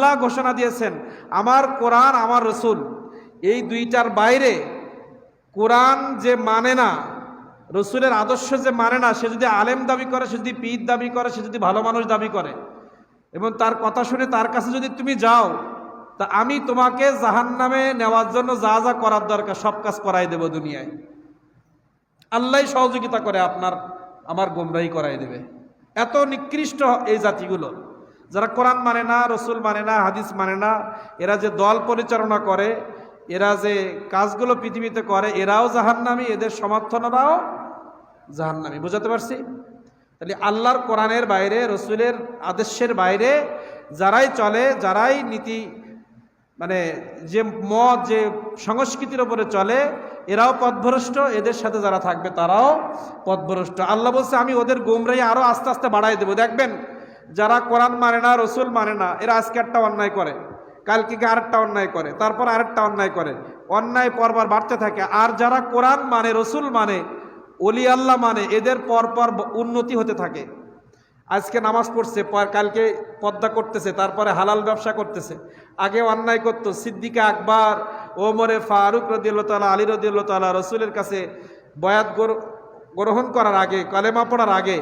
আল্লাহ ঘোষণা দিয়েছেন আমার কোরআন আমার রসুল, এই দুইটার বাইরে কোরআন যে মানে না, রসুলের আদর্শ যে মানে না, সে যদি আলেম দাবি করে, সে যদি পীর দাবি করে, সে যদি ভালো মানুষ দাবি করে এবং তার কথা শুনে তার কাছে যদি তুমি যাও, তা আমি তোমাকে জাহান্নামে নেওয়ার জন্য যা যা করার দরকার সব কাজ করাই দেব দুনিয়ায়। আল্লাহ সহযোগিতা করে আপনার আমার গোমরাহি করাই দেবে। এত নিকৃষ্ট এই জাতিগুলো, যারা কোরআন মানে না, রসুল মানে না, হাদিস মানে না, এরা যে দল পরিচালনা করে, এরা যে কাজগুলো পৃথিবীতে করে, এরাও জাহান্নামী, এদের সমর্থনরাও জাহান্নামী। বুঝাতে পারছি? তাহলে আল্লাহর কোরআনের বাইরে, রসুলের আদেশের বাইরে যারাই চলে, যারাই নীতি মানে যে মত, যে সংস্কৃতির ওপরে চলে, এরাও পথভ্রষ্ট, এদের সাথে যারা থাকবে তারাও পথভ্রষ্ট। আল্লাহ বলছে আমি ওদের গোমরাহি আরো আস্তে আস্তে বাড়াই দেবো। দেখবেন যারা কোরআন মানে না, রসুল মানে না, এরা আজকে একটা অন্যায় করে, কালকে আরেকটা অন্যায় করে, তারপর আরেকটা অন্যায় করে, অন্যায় পরপর বাড়তে থাকে। আর যারা কোরআন মানে, রসুল মানে, ওলি আল্লাহ মানে, এদের পরপর উন্নতি হতে থাকে। আজকে নামাজ পড়ছে, কালকে পর্দা করতেছে, তারপরে হালাল ব্যবসা করতেছে। আগে অন্যায় করতো, সিদ্দিকে আকবর, ওমরে ফারুক রাদিয়াল্লাহু তাআলা, আলী রাদিয়াল্লাহু তাআলা রসুলের কাছে বয়াত গ্রহণ করার আগে, কালেমা পড়ার আগে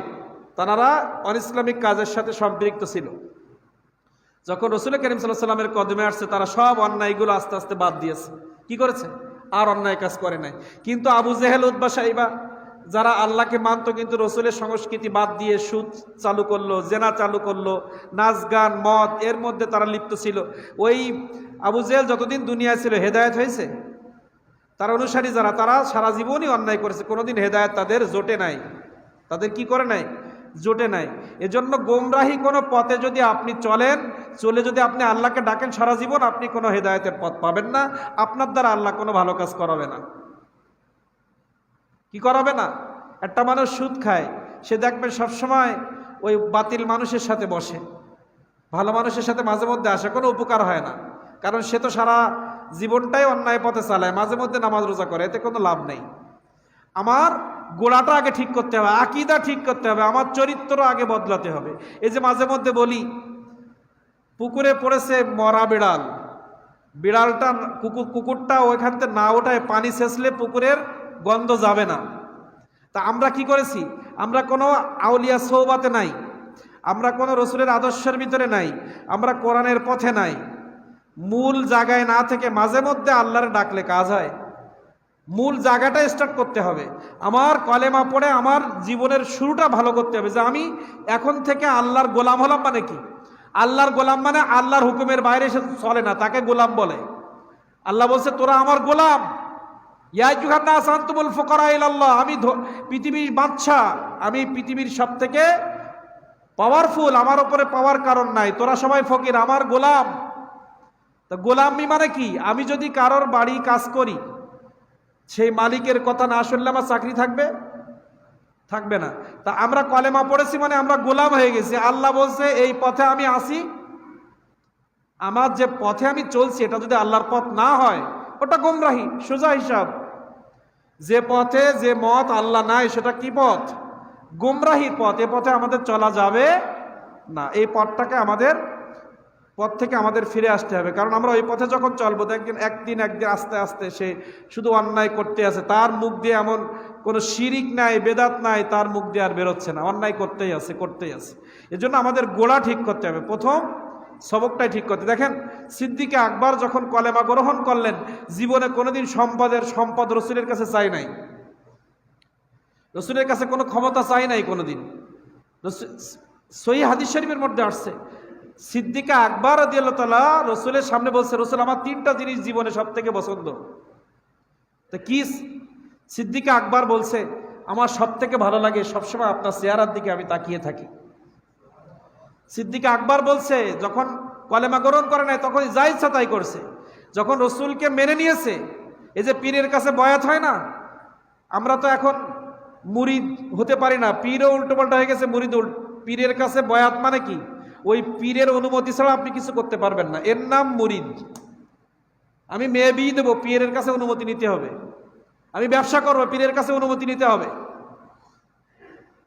তারা অনইসলামিক কাজের সাথে সম্পৃক্ত ছিল। যখন রসুল করিম সাল্লাল্লাহু আলাইহি ওয়াসাল্লামের কদমে আসছে, তারা সব অন্যায়গুলো আস্তে আস্তে বাদ দিয়েছে। কি করেছে? আর অন্যায় কাজ করে নাই। কিন্তু আবু জেহেল, উতবা, সাইবা যারা আল্লাহকে মানতো কিন্তু রসুলের সংস্কৃতি বাদ দিয়ে সুদ চালু করলো, জেনা চালু করলো, নাচ গান মদ, এর মধ্যে তারা লিপ্ত ছিল। ওই আবু জেহেল যতদিন দুনিয়ায় ছিল, হেদায়েত হয়েছে? তার অনুসারী যারা, তারা সারা জীবনই অন্যায় করেছে, কোনোদিন হেদায়েত তাদের জোটে নাই, তাদের কি করে নাই? জোটে নাই। এজন্য গোমরাহি কোনো পথে যদি আপনি চলেন, চলে যদি আপনি আল্লাহকে ডাকেন সারা জীবন, আপনি কোনো হেদায়েতের পথ পাবেন না। আপনার দ্বারা আল্লাহ কোনো ভালো কাজ করাবে না। কি করাবে না? একটা মানুষ সুদ খায়, সে দেখবেন সবসময় ওই বাতিল মানুষের সাথে বসে, ভালো মানুষের সাথে মাঝে মধ্যে আসে, কোনো উপকার হয় না, কারণ সে তো সারা জীবনটাই অন্যায় পথে চালায়, মাঝে মধ্যে নামাজ রোজা করে, এতে কোনো লাভ নেই। আমার গোড়াটা আগে ঠিক করতে হবে, আকীদা ঠিক করতে হবে, আমার চরিত্র আগে বদলাতে হবে। এই যে মাঝে মধ্যে বলি, পুকুরে পড়েছে মরা বিড়াল, বিড়ালটা কুকুরটা ওইখান থেকে না ওঠায় পানি ছেঁচলে পুকুরের গন্ধ যাবে না। তা আমরা কি করেছি? আমরা কোনো আউলিয়া সৌবাতে নাই, আমরা কোনো রসুলের আদর্শের ভিতরে নাই, আমরা কোরআনের পথে নাই। মূল জায়গায় না থেকে মাঝে মধ্যে আল্লাহরে ডাকলে কাজ হয়। মূল জায়গাটা স্টার্ট করতে হবে। আমার কলেমা পড়ে আমার জীবনের শুরুটা ভালো করতে হবে, যে আমি এখন থেকে আল্লাহর গোলাম হলাম। মানে কি? আল্লাহর গোলাম মানে আল্লাহর হুকুমের বাইরে সে চলে না, তাকে গোলাম বলে। আল্লাহ বলছে তোরা আমার গোলাম। ইয়া আইয়ুহান নাস আনতুমুল ফুকারা ইলাল্লাহ, আমি পৃথিবীর বাদশা, আমি পৃথিবীর সব থেকে পাওয়ারফুল, আমার উপরে পাওয়ার কারণ নাই, তোরা সবাই ফকির, আমার গোলাম। তা গোলামি মানে কি? আমি যদি কারোর বাড়ি কাজ করি, সেই মালিকের কথা না শুনলে আমার চাকরি থাকবে? থাকবে না। তা আমরা কলেমা পড়েছি মানে আমরা গোলাম হয়ে গেছি। আল্লাহ বলছে এই পথে আমি আসি, আমার যে পথে আমি চলছি এটা যদি আল্লাহর পথ না হয়, ওটা গোমরাহি, সোজা হিসাব। যে পথে, যে মত আল্লাহ নাই, সেটা কি পথ? গোমরাহির পথ। এ পথে আমাদের চলা যাবে না। এই পথটাকে আমাদের পথ থেকে আমাদের ফিরে আসতে হবে, কারণ আমরা ওই পথে যখন চলবো, দেখবেন একদিন আস্তে আস্তে সে শুধু অন্যায় করতে আছে, তার মুখ দিয়ে এমন কোনো শিরিক নাই, বেদাত নাই, তার মুখ দিয়ে আর বেরোচ্ছে না, অন্যায় করতেই আছে। এজন্য আমাদের গোড়া ঠিক করতে হবে, প্রথম সবকটাই ঠিক করতে। দেখেন সিদ্দিকে আকবর যখন কলেমা গ্রহণ করলেন, জীবনে কোনোদিন সম্পদ রসুলের কাছে চাই নাই, রসুলের কাছে কোনো ক্ষমতা চাই নাই কোনোদিন। সহিহ হাদিস শরীফের মধ্যে আসছে, সিদ্দিকা আকবর রাদিয়াল্লাহু তাআলা রসুলের সামনে বলছে, রসুল আমার তিনটা জিনিস জীবনে সব থেকে পছন্দ। তো কি? সিদ্দিকা আকবর বলছে, আমার সব থেকে ভালো লাগে সবসময় আপনার চেহারার দিকে আমি তাকিয়ে থাকি। সিদ্দিকা আকবর বলছে, যখন কলেমা গ্রহণ করে নাই তখন যা ইচ্ছা তাই করছে। যখন রসুলকে মেনে নিয়েছে, এই যে পীরের কাছে বয়াত হয় না, আমরা তো এখন মুরিদ হতে পারি না, পীরও উল্টোপাল্টা হয়ে গেছে, মুরিদ পীরের কাছে বয়াত মানে কি? ওই পীরের অনুমতি ছাড়া আপনি কিছু করতে পারবেন না, এর নাম মুরিদ। আমি মেয়ে বিয়ে দেবো, পীরের কাছে অনুমতি নিতে হবে। আমি ব্যবসা করবো, পীরের কাছে অনুমতি নিতে হবে।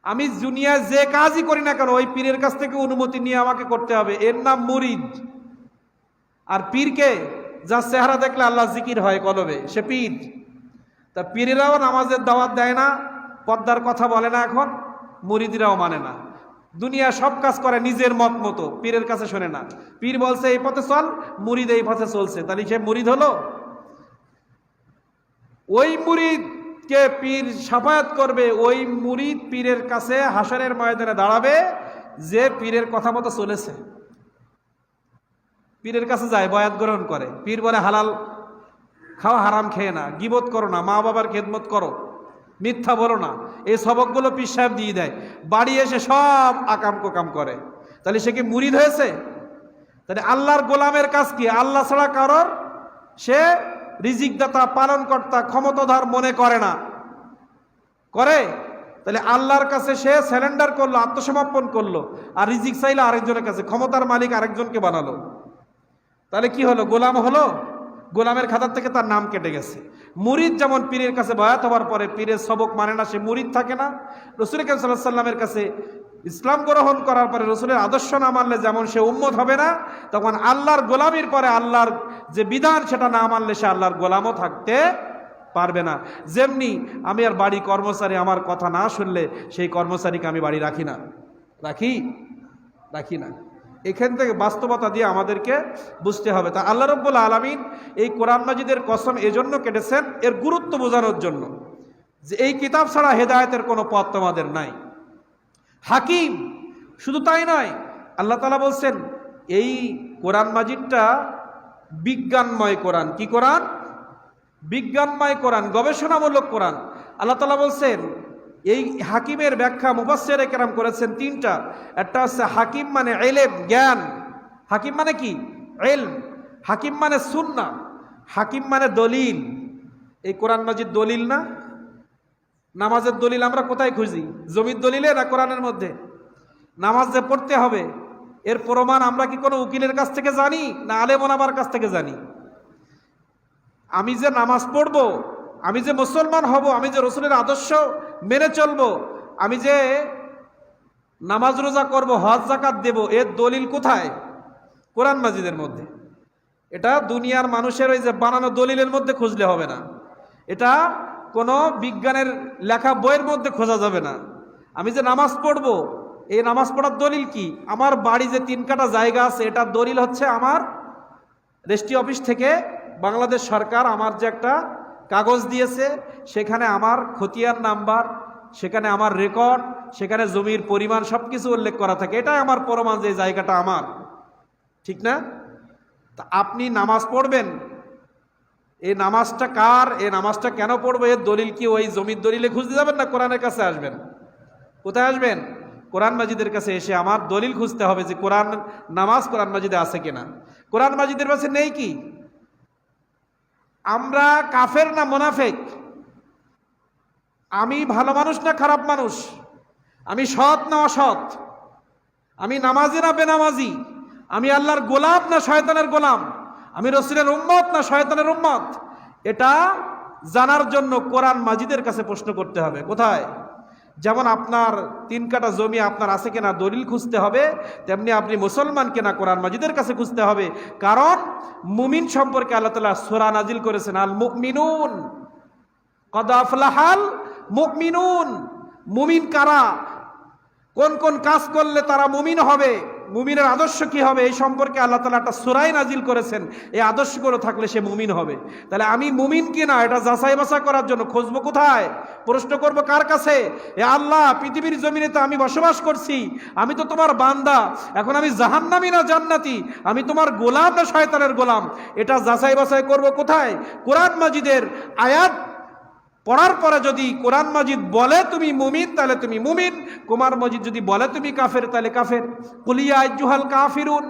আমি দুনিয়ায় যে কাজই করি না কেন, ওই পীরের কাছ থেকে অনুমতি নিয়ে আমাকে করতে হবে, এর নাম মুরিদ। আর পীরকে যার চেহারা দেখলে আল্লাহ জিকির হয় কলবে, সে পীর। তা পীরেরাও নামাজের দাওয়াত দেয় না, পর্দার কথা বলে না, এখন মুরিদিরাও মানে না। দুনিয়া সব কাজ করে নিজের মত মতো, পীরের কাছে শোনে না। পীর বলছে এই পথে চল, মুরিদ এই পথে চলছে, তাহলে সে মুরিদ হলো? ওই মুরিদকে পীর সাফায়াত করবে, ওই মুরিদ পীরের কাছে হাসরের ময়দানে দাঁড়াবে যে পীরের কথা মতো চলেছে। পীরের কাছে যায়, বয়াত গ্রহণ করে, পীর বলে হালাল খাওয়া, হারাম খেয়ে না, গীবত করো না, মা বাবার খেদমত করো, মিথ্যা বলো না, এই সবকগুলো পীর সাহেব দিয়ে দেয়। বাড়ি এসে সব আকাম কোকাম করে। তাহলে সে কি মুরিদ হয়েছে? তাহলে আল্লাহর গোলামের কাজ কি? আল্লাহ ছাড়া কারোর সে রিজিকদাতা, পালনকর্তা, ক্ষমতাধর মনে করে না, করে? তাহলে আল্লাহর কাছে সে স্যারেন্ডার করলো, আত্মসমর্পণ করলো, আর রিজিক চাইলে আরেকজনের কাছে, ক্ষমতার মালিক আরেকজনকে বানালো। তাহলে কি হলো? গোলাম হলো। গোলামের খাতার থেকে তার নাম কেটে গেছে। মুরিদ যেমন পীরের কাছে বয়াত হওয়ার পরে পীরের সবক মানে না, সে মুরিদ থাকে না। রসুল করিম সাল্লাল্লাহু আলাইহি ওয়াসাল্লামের কাছে ইসলাম গ্রহণ করার পরে রসুলের আদর্শ না মানলে যেমন সে উম্মত হবে না, তখন আল্লাহর গোলামির পরে আল্লাহর যে বিধান সেটা না মানলে সে আল্লাহর গোলামও থাকতে পারবে না। যেমনি আমি আর বাড়ি কর্মচারী, আমার কথা না শুনলে সেই কর্মচারীকে আমি বাড়ি রাখি না, রাখি না। এখান থেকে বাস্তবতা দিয়ে আমাদেরকে বুঝতে হবে। তা আল্লাহ রাব্বুল আলামিন এই কোরআন মাজিদের কসম এজন্য কেটেছেন, এর গুরুত্ব বোঝানোর জন্য, যে এই কিতাব ছাড়া হেদায়েতের কোনো পথ তোমাদের নাই। হাকিম, শুধু তাই নয়, আল্লাহ তাআলা বলছেন এই কোরআন মাজিদটা বিজ্ঞানময় কোরআন। কি কোরআন? বিজ্ঞানময় কোরআন, গবেষণামূলক কোরআন। আল্লাহ তাআলা বলছেন, এই হাকিমের ব্যাখ্যা মুফাসসিরে কেরাম করেছেন তিনটা। একটা হচ্ছে হাকিম মানে ইলম, জ্ঞান। হাকিম মানে কি? ইলম। হাকিম মানে সুন্নাহ। হাকিম মানে দলিল। এই কোরআন মাজিদ দলিল না? নামাজের দলিল আমরা কোথায় খুঁজি? জমির দলিলে না কোরআনের মধ্যে? নামাজ যে পড়তে হবে এর প্রমাণ আমরা কি কোনো উকিলের কাছ থেকে জানি, না আলেম ওলামার কাছ থেকে জানি? আমি যে নামাজ পড়বো, আমি যে মুসলমান হব, আমি যে রসুলের আদর্শ মেনে চলবো, আমি যে নামাজ রোজা করব, হজ যাকাত দেব, এর দলিল কোথায়? কোরআন মাজিদের মধ্যে। এটা দুনিয়ার মানুষের ওই যে বানানো দলিলের মধ্যে খুঁজলে হবে না, এটা কোনো বিজ্ঞানের লেখা বইয়ের মধ্যে খোঁজা যাবে না। আমি যে নামাজ পড়বো, এই নামাজ পড়ার দলিল কি? আমার বাড়ি যে 3 কাঠা জায়গা আছে, এটার দলিল হচ্ছে আমার রেজিস্ট্রি অফিস থেকে বাংলাদেশ সরকার আমার যে একটা কাগজ দিয়েছে, সেখানে আমার খতিয়ান নাম্বার, সেখানে আমার রেকর্ড, সেখানে জমির পরিমাণ সব কিছু উল্লেখ করা থাকে। এটাই আমার প্রমাণ যে জায়গাটা আমার, ঠিক না? তা আপনি নামাজ পড়বেন, এই নামাজটা কার, এই নামাজটা কেন পড়বো, এর দলিল কি ওই জমির দলিলে খুঁজতে যাবেন, না কোরআনের কাছে আসবেন? কোথায় আসবেন? কোরআন মাজিদের কাছে এসে আমার দলিল খুঁজতে হবে যে কোরআন নামাজ কোরআন মাজিদে আছে কিনা। কোরআন মাজিদের কাছে নেই কি? আমরা কাফের না মুনাফিক? আমি ভালো মানুষ না খারাপ মানুষ? আমি সৎ না অসৎ? আমি নামাজি না বেনামাজি? আমি আল্লাহর গোলাম না শয়তানের গোলাম? আমি রসুলের উম্মত না শয়তানের উম্মত? এটা জানার জন্য কোরআন মাজিদের কাছে প্রশ্ন করতে হবে। কোথায়? যেমন আপনার 3 কাঠা জমি আপনার আছে কিনা দলিল খুঁজতে হবে, তেমনি আপনি মুসলমান কিনা কোরআন মাজিদের কাছে খুঁজতে হবে। কারণ মুমিন সম্পর্কে আল্লাহ তাআলা সূরা নাজিল করেছেন, আল মুমিনুন কদ আফলাহাল মুমিনুন। মুমিন কারা? কোন কোন কাজ করলে তারা মুমিন হবে, মুমিনের আদর্শ কি হবে, এই সম্পর্কে আল্লাহ তাআলা একটা সূরাই নাজিল করেছেন। এই আদর্শগুলো থাকলে সে মুমিন হবে। তাহলে আমি মুমিন কিনা এটা যাচাই বাছাই করার জন্য খুঁজবো কোথায়? প্রশ্ন করব কার কাছে? এ আল্লাহ, পৃথিবীর জমিনে তো আমি বসবাস করছি, আমি তো তোমার বান্দা, এখন আমি জাহান্নামী না জান্নাতি, আমি তোমার গোলাম না শয়তানের গোলাম, এটা যাচাই বাছাই করব কোথায়? কোরআন মাজিদের আয়াত পড়ার পরে যদি কোরআন মাজিদ বলে তুমি মুমিন, তাহলে তুমি মুমিন। কোরআন মাজিদ যদি বলে তুমি কাফের, তাহলে কাফের। কুল ইয়া আইয়ুহাল কাফিরুন,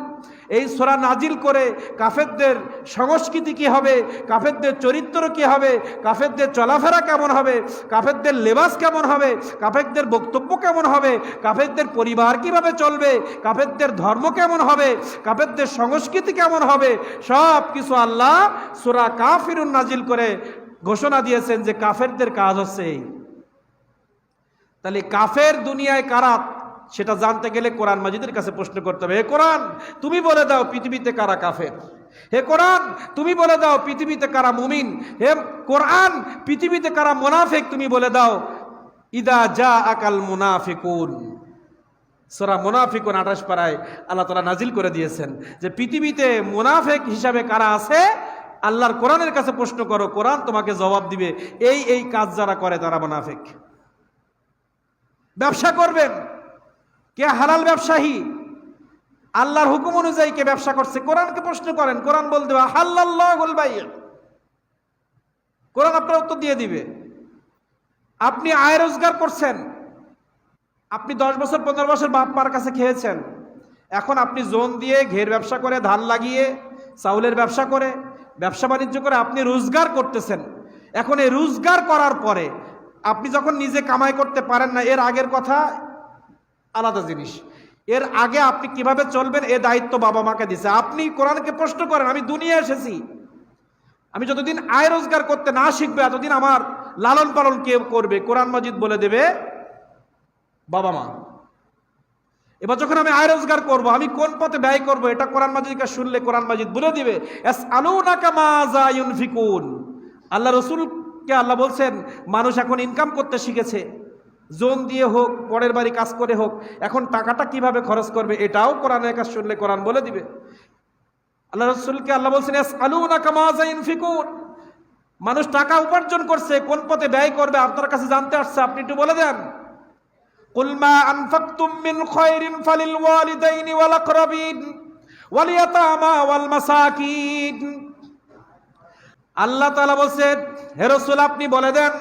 এই সূরা নাজিল করে কাফেরদের সংস্কৃতি কি হবে, কাফেরদের চরিত্র কি হবে, কাফেরদের চলাফেরা কেমন হবে, কাফেরদের লেবাস কেমন হবে, কাফেরদের বক্তব্য কেমন হবে, কাফেরদের পরিবার কিভাবে চলবে, কাফেরদের ধর্ম কেমন হবে, কাফেরদের সংস্কৃতি কেমন হবে, সব কিছু আল্লাহ সূরা কাফিরুন নাজিল করে ঘোষণা দিয়েছেন যে কাফেরদের কাজ হচ্ছে এই। তাহলে কাফের দুনিয়ায় কারা, সেটা জানতে গেলে কোরআন মাজিদের কাছে প্রশ্ন করতে হবে। এ কোরআন, তুমি বলে দাও পৃথিবীতে কারা কাফের। হে কোরআন তুমি বলে দাও পৃথিবীতে কারা মুমিন, হে কোরআন পৃথিবীতে কারা মুনাফিক তুমি বলে দাও। ইদা জা আকাল মুনাফিকুন, সূরা মুনাফিকুন 28 পারায় আল্লাহ তাআলা নাজিল করে দিয়েছেন যে পৃথিবীতে মুনাফিক হিসাবে কারা আছে, আল্লাহর কোরআনের কাছে প্রশ্ন করো, কোরআন তোমাকে জবাব দিবে এই কাজ যারা করে তারা মুনাফিক। ব্যবসা করবেন, কে হালাল ব্যবসায়ী, আল্লাহর হুকুম অনুযায়ী কে ব্যবসা করছে, কোরআনকে প্রশ্ন করেন, কোরআন বলতে হাল্লাল্লাহুল বাই', কোরআন আপনার উত্তর দিয়ে দিবে। আপনি আয় রোজগার করছেন, আপনি 10 বছর 15 বছর বাপ মার কাছে খেয়েছেন, এখন আপনি জোন দিয়ে ঘের ব্যবসা করে, ধান লাগিয়ে, চাউলের ব্যবসা করে, ব্যবসা বাণিজ্য করে আপনি রোজগার করতেছেন। এখন এই রোজগার করার পরে আপনি যখন নিজে কামাই করতে পারেন না, এর আগের কথা আলাদা জিনিস, এর আগে আপনি কিভাবে চলবেন এ দায়িত্ব বাবা মাকে দিছে। আপনি কোরআনকে প্রশ্ন করেন, আমি দুনিয়া এসেছি, আমি যতদিন আয় রোজগার করতে না শিখবে এতদিন আমার লালন পালন কে করবে? কোরআন মাজিদ বলে দেবে বাবা মা। এবার যখন আমি আয় রোজগার করবো, আমি কোন পথে ব্যয় করবো, এটা কোরআন মাজিদকে শুনলে কোরআন মাজিদ বলে দিবে ইয়াসআলুনাকা মাযা ইউনফিকুন। আল্লাহ রসুলকে আল্লাহ বলছেন মানুষ এখন ইনকাম করতে শিখেছে, জোন দিয়ে হোক, পরের বাড়ি কাজ করে হোক, এখন টাকাটা কিভাবে খরচ করবে এটাও কোরআনের কাজ শুনলে কোরআন বলে দিবে। আল্লাহ রসুলকে আল্লাহ বলছেন ইয়াসআলুনাকা মাযা ইউনফিকুন, মানুষ টাকা উপার্জন করছে, কোন পথে ব্যয় করবে আপনার কাছে জানতে আসছে, আপনি একটু বলে দেন। কুল মা আনফাকতুম মিন খায়রিন ফালিল ওয়ালিদাইনি ওয়াল আকরাবিন ওয়াল ইয়াতামা ওয়াল মাসাকিন। আল্লাহ তাআলা বলেন হে রাসূল আপনি বলে দেন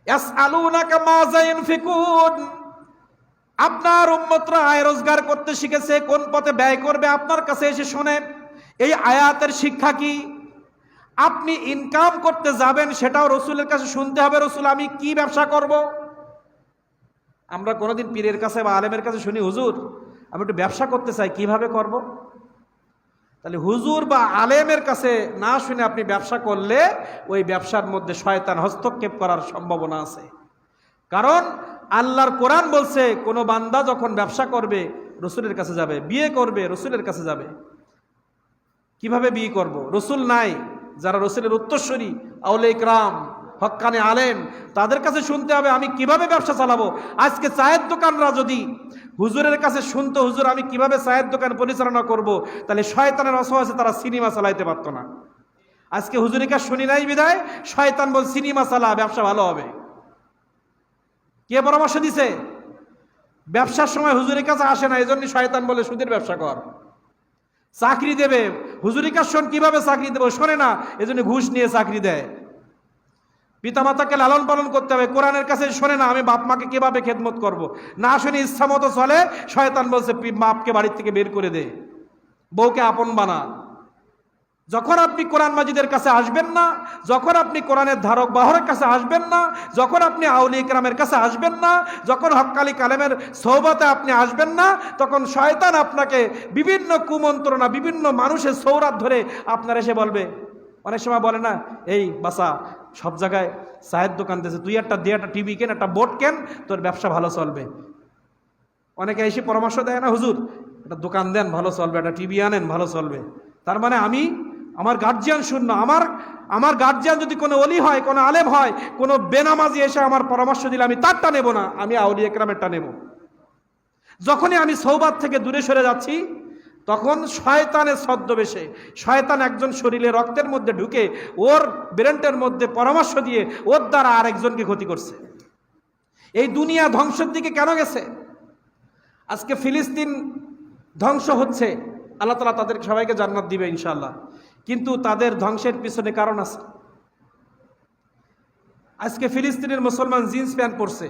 ইয়াসআলুনাকা মাযা ইউনফিকুন, আপনার উম্মতরা আয় রোজগার করতে শিখেছে, কোন পথে ব্যয় করবে আপনার কাছে এসে শোনেন। এই আয়াতের শিক্ষা কি? আপনি ইনকাম করতে যাবেন সেটাও রসুলের কাছে শুনতে হবে, রসুল আমি কি ব্যবসা করব। আমরা কোনোদিন পীরের কাছে বা আলেমের কাছে শুনি হুজুর আমি একটু ব্যবসা করতে চাই, কিভাবে করব? তাহলে হুজুর বা আলেমের কাছে না শুনে আপনি ব্যবসা করলে ওই ব্যবসার মধ্যে শয়তান হস্তক্ষেপ করার সম্ভাবনা আছে। কারণ আল্লাহর কোরআন বলছে কোনো বান্দা যখন ব্যবসা করবে রসুলের কাছে যাবে, বিয়ে করবে রসুলের কাছে যাবে। কিভাবে বিয়ে করব? রসুল নাই, যারা রসুলের উত্তরসূরি আউলে ইকরাম হক্কানে আলেম তাদের কাছে শুনতে হবে আমি কিভাবে ব্যবসা চালাবো। আজকে চায়ের দোকানরা যদি হুজুরের কাছে শুনতো হুজুর আমি কিভাবে চায়ের দোকান পরিচালনা করব, তাহলে শয়তানের অসহায় তারা সিনেমা চালাইতে পারতো না। আজকে হুজুরের কাছে শুনি নাই বিদায় শয়তান বল সিনেমা চালা, ব্যবসা ভালো হবে। কে পরামর্শ দিছে? ব্যবসার সময় হুজুরের কাছে আসে না, এই জন্য শয়তান বলে সুদের ব্যবসা কর। চাকরি দেবে হুজুরের কাছে শোন, কিভাবে চাকরি দেবো শোনে না, এজন্য ঘুষ নিয়ে চাকরি দেয়। পিতামাতাকে লালন পালন করতে হবে, কোরআনের কাছে শোনে না, আমি বাপ মাকে কিভাবে খেদমত করব। না শুনে ইচ্ছা মতো চলে, শয়তান বলছে বাপকে বাড়ির থেকে বের করে দে, বউকে আপন বানা। যখন আপনি কোরআন মাজিদের কাছে আসবেন না, যখন আপনি কোরআনের ধারক বাহকের কাছে আসবেন না, যখন আপনি আউলিয়া ইকরামের কাছে আসবেন না, যখন হক্কালি কালেমের সোহবতে আপনি আসবেন না, তখন শয়তান আপনাকে বিভিন্ন কুমন্ত্রণা, বিভিন্ন মানুষের সৌরাত ধরে আপনার এসে বলবে। অনেক সময় বলে না এই বাসা সব জায়গায় চায়ের দোকান দিয়েছে, তুই একটা টিভি কেন, একটা বোর্ড কেন, তোর ব্যবসা ভালো চলবে। অনেকে এসে পরামর্শ দেয় না হুজুর একটা দোকান দেন ভালো চলবে, একটা টিভি আনেন ভালো চলবে। তার মানে আমি আমার গার্জিয়ান শূন্য, আমার গার্জিয়ান যদি কোনো অলি হয়, কোনো আলেম হয়, কোনো বেনামাজি এসে আমার পরামর্শ দিলে আমি তারটা নেব না, আমি আউলিয়া ইকরামেরটা নেব। যখনই আমি সৌবাত থেকে দূরে সরে যাচ্ছি তখন শয়তানের ছদ্মবেশে শয়তান একজন শরীরে রক্তের মধ্যে ঢুকে ওর ব্রেনের মধ্যে পরামর্শ দিয়ে ওর দ্বারা আরেকজনকে ক্ষতি করছে। এই দুনিয়া ধ্বংসের দিকে কেন গেছে? আজকে ফিলিস্তিন ধ্বংস হচ্ছে, আল্লাহ তাআলা তাদের সবাইকে জান্নাত দিবে ইনশাআল্লাহ, কিন্তু তাদের ধ্বংসের পিছনে কারণ আছে। আজকে ফিলিস্তিনের মুসলমান জিন্স প্যান্ট পরছে,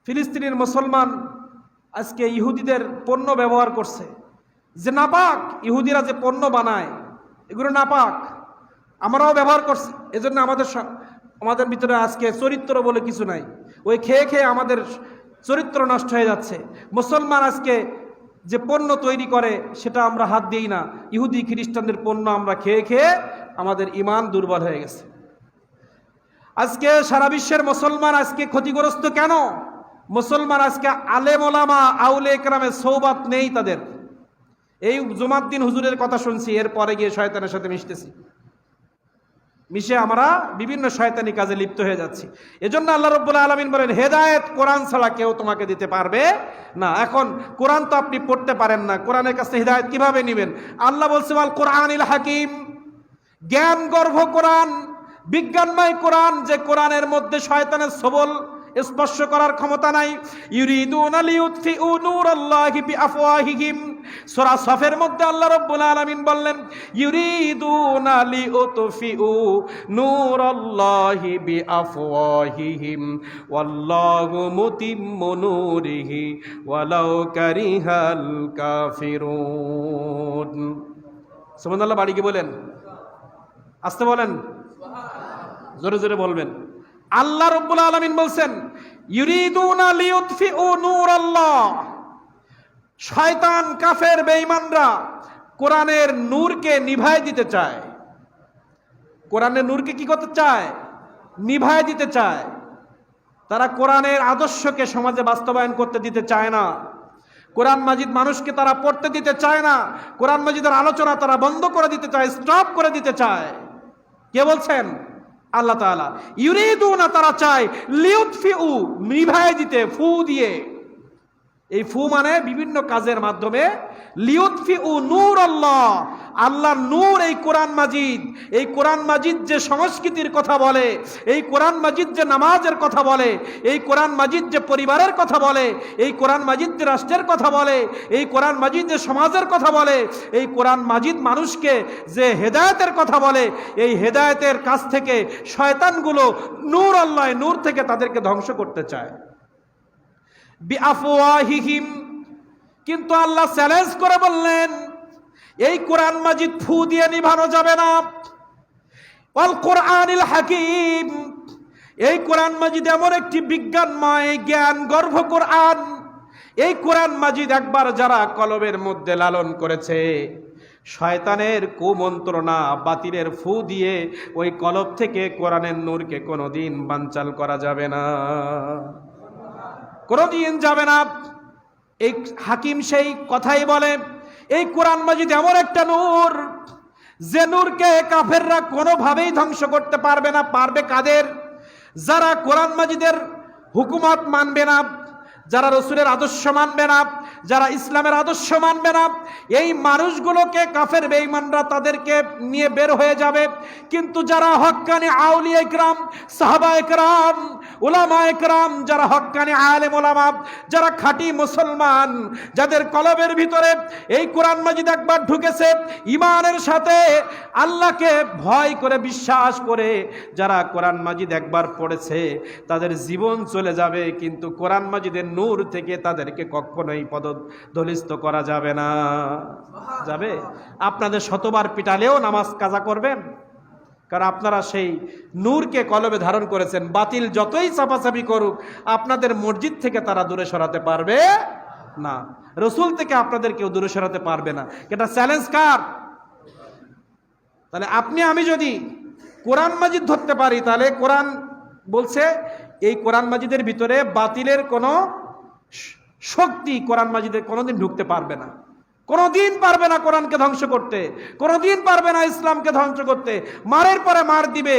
ফিলিস্তিনের মুসলমান আজকে ইহুদিদের পণ্য ব্যবহার করছে, যে নাপাক, ইহুদিরা যে পণ্য বানায় এগুলো নাপাক, আমরাও ব্যবহার করছি। এজন্য আমাদের ভিতরে আজকে চরিত্র বলে কিছু নাই, ওই খেয়ে খেয়ে আমাদের চরিত্র নষ্ট হয়ে যাচ্ছে। মুসলমান আজকে যে পণ্য তৈরি করে সেটা আমরা হাত দিই না, ইহুদি খ্রিস্টানদের পণ্য আমরা খেয়ে খেয়ে আমাদের ঈমান দুর্বল হয়ে গেছে। আজকে সারা বিশ্বের মুসলমান আজকে ক্ষতিগ্রস্ত কেন? মুসলমান আজকে আলেম ওলামা আউলিয়া ইকরামের সৌবাত নেই তাদের। এই জুমার দিন হুজুরের কথা শুনছি, এরপরে গিয়ে শয়তানের সাথে মিশতেছি, মিশে আমরা বিভিন্ন শয়তানি কাজে লিপ্ত হয়ে যাচ্ছি। এজন্য আল্লাহ রাব্বুল আলামিন বলেন, হেদায়েত কোরআন ছাড়া কেউ তোমাকে দিতে পারবে না। এখন কোরআন তো আপনি পড়তে পারেন না, কোরআনের কাছে হেদায়েত কিভাবে নেবেন? আল্লাহ বলছে, আল কোরআনিল হাকিম, জ্ঞান গর্ভ কোরআন, বিজ্ঞানময় কোরআন, যে কোরআনের মধ্যে শয়তানের সবল স্পর্শ করার ক্ষমতা নাই। ইউরিদুনা লিইউতফিউ নূরাল্লাহি বিআফওয়াহিহিম, সূরা সফের মধ্যে আল্লাহ রাব্বুল আলামিন বললেন, ইউরিদুনা লিইউতফিউ নূরাল্লাহি বিআফওয়াহিহিম ওয়াল্লাহু মুতিম্মু নূরিহি ওয়ালাউ কারিহাল কাফিরুন। সুবহানাল্লাহ, বাড়ি কি বলেন? আস্তে বলেন, জোরে জোরে বলবেন। আল্লাহ রাব্বুল আলামিন বলছেন, ইউরিদুনা লিইউতফিউ নূরাল্লাহ, শয়তান, কাফের, বেঈমানরা কোরআনের নূরকে নিভায় দিতে চায়। কোরআনের নূরকে কি করতে চায়? নিভায় দিতে চায়। তারা কোরআনের আদর্শকে সমাজে বাস্তবায়ন করতে দিতে চায় না। কোরআন মাজিদ মানুষকে তারা পড়তে দিতে চায় না। কোরআন মাজিদের আলোচনা তারা বন্ধ করে দিতে চায়, স্টপ করে দিতে চায়। কে বলছেন? আল্লাহ তাআলা। ইউরিদুনা, তারা চায়, লিউতফিউ, নিভায় দিতে, ফু দিয়ে। এই ফু মানে বিভিন্ন কাজের মাধ্যমে। লিউতফিউ নূরাল্লাহ, আল্লাহর নূর, এই কোরআন মাজিদ, এই কোরআন মাজিদ যে সংস্কৃতির কথা বলে, এই কোরআন মাজিদ যে নামাজের কথা বলে, এই কোরআন মাজিদ যে পরিবারের কথা বলে, এই কোরআন মাজিদ যে রাষ্ট্রের কথা বলে, এই কোরআন মাজিদ যে সমাজের কথা বলে, এই কোরআন মাজিদ মানুষকে যে হেদায়েতের কথা বলে, এই হেদায়েতের কাছ থেকে শয়তানগুলো নূর, আল্লাহ নূর থেকে তাদেরকে ধ্বংস করতে চায়। বিআফওয়াহিহিম, কিন্তু আল্লাহ চ্যালেঞ্জ করে বললেন, এই কোরআন মাজিদ ফু দিয়ে নিভানো যাবে না। আল কোরআনিল হাকিম, এই কোরআন মাজিদ এমন একটি বিজ্ঞানময়, জ্ঞান গর্ভ কোরআন। এই কোরআন মাজিদ একবার যারা কলবের মধ্যে লালন করেছে, শয়তানের কুমন্ত্রণা, বাতিলের ফু দিয়ে ওই কলব থেকে কোরআনের নূরকে কোনোদিন বানচাল করা যাবে না, কোনোদিন যাবে না। এই হাকিম সেই কথাই বলে, এই কোরআন মাজিদ এমন একটা নূর, যে নূরকে কাফেররা কোনোভাবেই ধ্বংস করতে পারবে না। পারবে কাদের? যারা কোরআন মাজিদের হুকুমত মানবে না, যারা রসুলের আদর্শ মানবে না, যারা ইসলামের আদর্শ মানবে না, এই মানুষগুলোকে কাফের বেঈমানরা তাদেরকে নিয়ে বের হয়ে যাবে। কিন্তু যারা হক্কানি আউলিয়া ইকরাম, সাহাবা ইকরাম, উলামা ইকরাম, যারা হক্কানি আলেম উলামা, যারা খাঁটি মুসলমান, যাদের কলবের ভিতরে এই কোরআন মাজিদ একবার ঢুকেছে, ঈমানের সাথে আল্লাহকে ভয় করে, বিশ্বাস করে যারা কোরআন মাজিদ একবার পড়েছে, তাদের জীবন চলে যাবে, কিন্তু কোরআন মাজিদের নূর থেকে তাদেরকে কখনোই পদদলিত করা যাবে না। যাবে? আপনাদের শতবার পিটালেও নামাজ কাজা করবেন, কারণ আপনারা সেই নূরকে কলবে ধারণ করেছেন। বাতিল যতই চাপাচাপি করুক, আপনাদের মসজিদ থেকে তারা দূরে সরাতে পারবে না, রসুল থেকে আপনাদের কেউ দূরে সরাতে পারবে না। এটা চ্যালেঞ্জ কার? তাহলে আপনি আমি যদি কোরআন মাজিদ ধরতে পারি, তাহলে কোরআন বলছে এই কোরআন মাজিদের ভিতরে বাতিলের কোনো শক্তি কোরআন মাজিদে কোনোদিন ঢুকতে পারবে না, কোনোদিন পারবে না কোরআনকে ধ্বংস করতে, কোনোদিন পারবে না ইসলামকে ধ্বংস করতে। মারের পরে মার দিবে,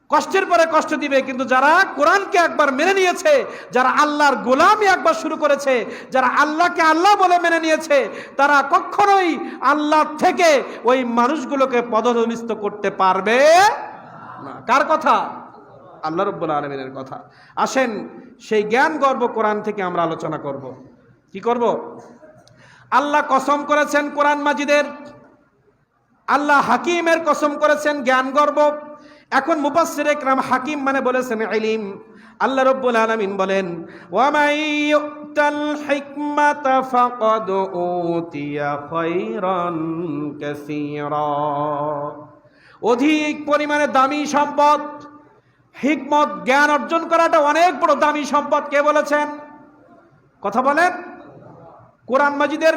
কষ্টের পরে কষ্ট দিবে, কিন্তু যারা কোরআনকে একবার মেনে নিয়েছে, যারা আল্লাহর গোলামি একবার শুরু করেছে, যারা আল্লাহকে আল্লাহ বলে মেনে নিয়েছে, তারা কখনোই আল্লাহ থেকে ওই মানুষগুলোকে পদদলিত করতে পারবে না। কার কথা? আল্লাহ রাব্বুল আলামিনের কথা। আসেন সেই জ্ঞান গর্ব কোরআন থেকে আমরা আলোচনা করব। কি করব? আল্লাহ কসম করেছেন কোরআন মাজিদের, আল্লাহ হাকিমের কসম করেছেন জ্ঞান গর্ব। এখন মুফাসসিরে ইকরাম হাকিম মানে বলেছেন ইলম। আল্লাহ রাব্বুল আলামিন বলেন, ওয়া মান ইউতাল হিকমাতা ফাকাদ উতিয়া খায়রান কাসীরা, অধিক পরিমাণে দামি সম্পদ, হিকমত, জ্ঞান অর্জন করাটা অনেক বড় দামি সম্পদ। কে বলেছেন? কথা বলেন। কোরআন মাজিদের